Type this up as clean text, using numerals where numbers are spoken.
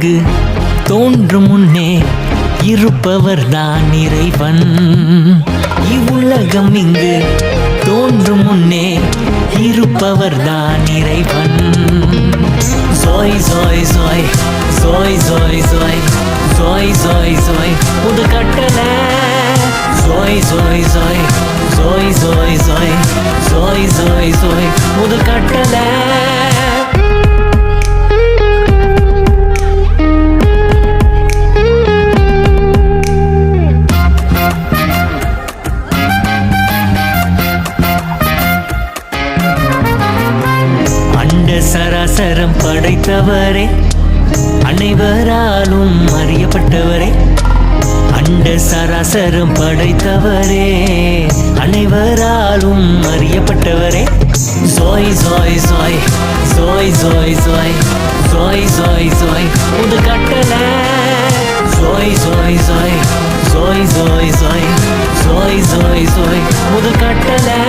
இங்கு தோன்றும் முன்னே இருப்பவர் தான் இறைவன். இவ்வுலகம் இங்கு தோன்றும் முன்னே இருப்பவர் தான் இறைவன். Joy joy joy joy joy joy joy joy joy புது கட்டளை. Joy joy joy joy joy joy joy joy joy புது கட்டளை. சராசரம் படைத்தவரே, அனைவராலும் அறியப்பட்டவரே. அண்ட சராசரம் படைத்தவரே, அனைவராலும் அறியப்பட்டவரே. Joy joy joy joy joy joy joy joy joy புது கட்டளை. Joy joy joy joy joy joy joy joy joy புது கட்டளை.